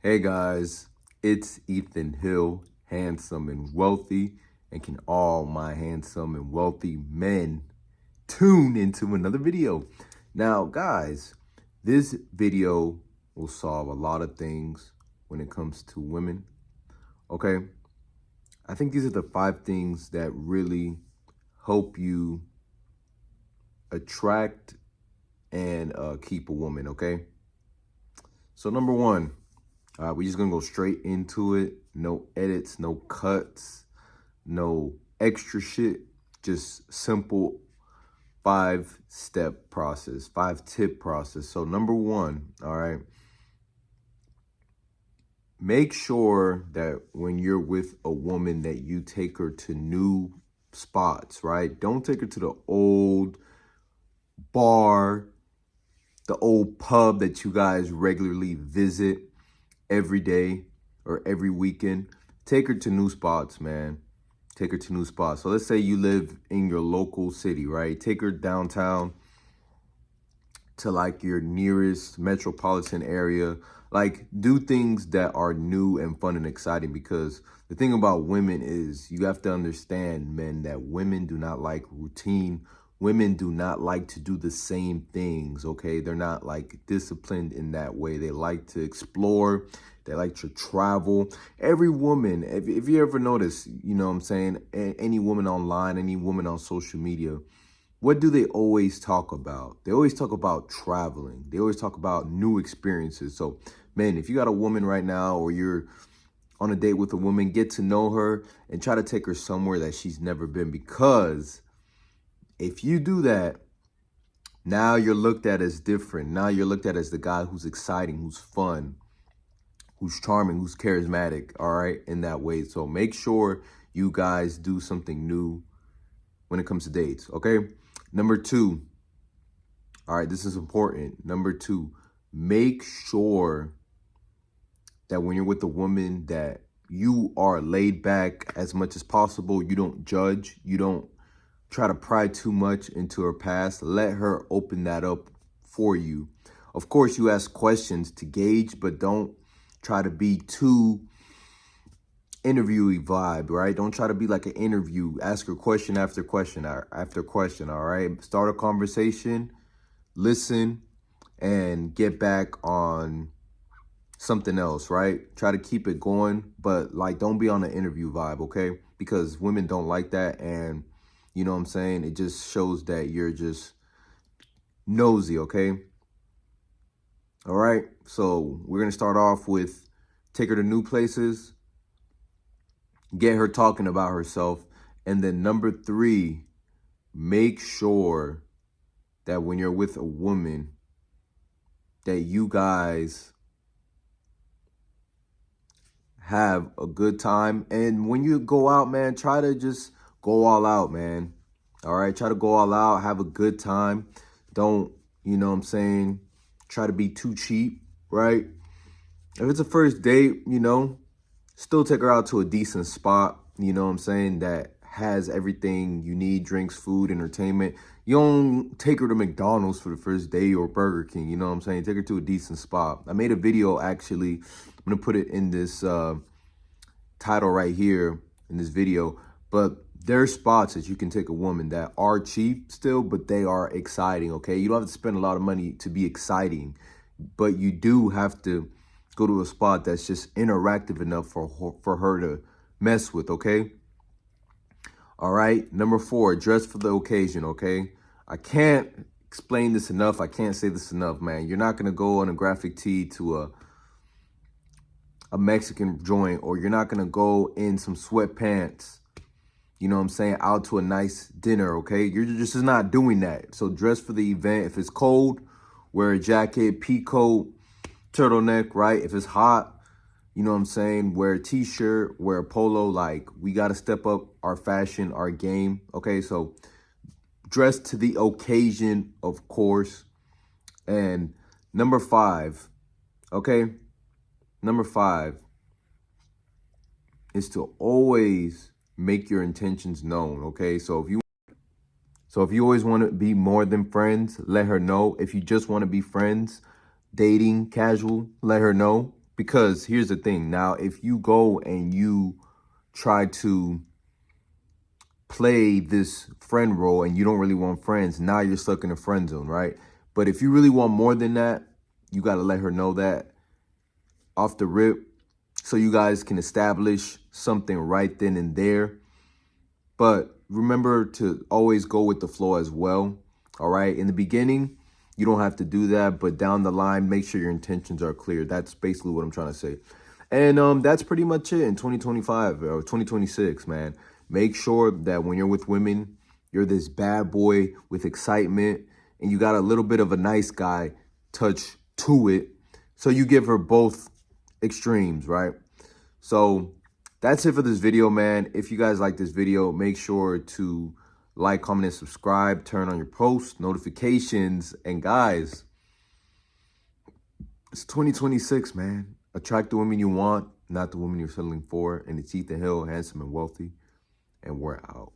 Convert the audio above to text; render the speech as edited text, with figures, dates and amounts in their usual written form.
Hey guys, it's Ethan Hill, handsome and wealthy, and can all my handsome and wealthy men tune into another video. Now, guys, this video will solve a lot of things when it comes to women, okay? I think these are the 5 things that really help you attract and keep a woman, okay? So number 1, we're just gonna go straight into it. No edits, no cuts, no extra shit. Just simple 5-step process, 5-tip process. So number 1, all right. Make sure that when you're with a woman that you take her to new spots, right? Don't take her to the old bar, the old pub that you guys regularly visit every day or every weekend. Take her to new spots, man. Take her to new spots. So let's say you live in your local city, right? Take her downtown to like your nearest metropolitan area. Like, do things that are new and fun and exciting, because the thing about women is you have to understand, men, that women do not like routine. Women do not like to do the same things, okay? They're not like disciplined in that way. They like to explore. They like to travel. Every woman, if you ever notice, you know what I'm saying, any woman online, any woman on social media, what do they always talk about? They always talk about traveling. They always talk about new experiences. So, man, if you got a woman right now or you're on a date with a woman, get to know her and try to take her somewhere that she's never been, because if you do that, now you're looked at as different. Now you're looked at as the guy who's exciting, who's fun, who's charming, who's charismatic, all right, in that way. So make sure you guys do something new when it comes to dates, okay? Number 2, all right, this is important. Number 2, make sure that when you're with a woman that you are laid back as much as possible. You don't judge. You don't try to pry too much into her past. Let her open that up for you. Of course, you ask questions to gauge, but don't try to be too interviewee vibe, right? Don't try to be like an interview. Ask her question after question after question, all right? Start a conversation, listen, and get back on something else, right? Try to keep it going, but like, don't be on an interview vibe, okay? Because women don't like that, and you know what I'm saying? It just shows that you're just nosy, okay? All right, so we're gonna start off with take her to new places, get her talking about herself, and then number 3, make sure that when you're with a woman that you guys have a good time. And when you go out, man, try to just go all out, man. All right, try to go all out, have a good time. Don't, you know what I'm saying, try to be too cheap, right? If it's a first date, you know, still take her out to a decent spot, you know what I'm saying, that has everything you need, drinks, food, entertainment. You don't take her to McDonald's for the first day or Burger King, you know what I'm saying? Take her to a decent spot. I made a video, actually. I'm going to put it in this title right here in this video. But there's spots that you can take a woman that are cheap still, but they are exciting, okay? You don't have to spend a lot of money to be exciting, but you do have to go to a spot that's just interactive enough for her to mess with, okay? All right, number 4, dress for the occasion, okay? I can't explain this enough. I can't say this enough, man. You're not gonna go on a graphic tee to a Mexican joint, or you're not gonna go in some sweatpants, you know what I'm saying, out to a nice dinner, okay? You're just not doing that. So dress for the event. If it's cold, wear a jacket, pea coat, turtleneck, right? If it's hot, you know what I'm saying, wear a t-shirt, wear a polo. Like, we got to step up our fashion, our game, okay? So dress to the occasion, of course. And number 5, okay? Number 5 is to always make your intentions known, okay? So if you always want to be more than friends, let her know. If you just want to be friends, dating, casual, let her know. Because here's the thing. Now, if you go and you try to play this friend role and you don't really want friends, now you're stuck in a friend zone, right? But if you really want more than that, you got to let her know that off the rip so you guys can establish something right then and there. But remember to always go with the flow as well. All right. In the beginning, you don't have to do that. But down the line, make sure your intentions are clear. That's basically what I'm trying to say. And that's pretty much it in 2025 or 2026, man. Make sure that when you're with women, you're this bad boy with excitement and you got a little bit of a nice guy touch to it. So you give her both extremes, right? So that's it for this video, man. If you guys like this video, make sure to like, comment, and subscribe. Turn on your post notifications. And guys, it's 2026, man. Attract the women you want, not the women you're settling for. And it's Ethan Hill, handsome and wealthy. And we're out.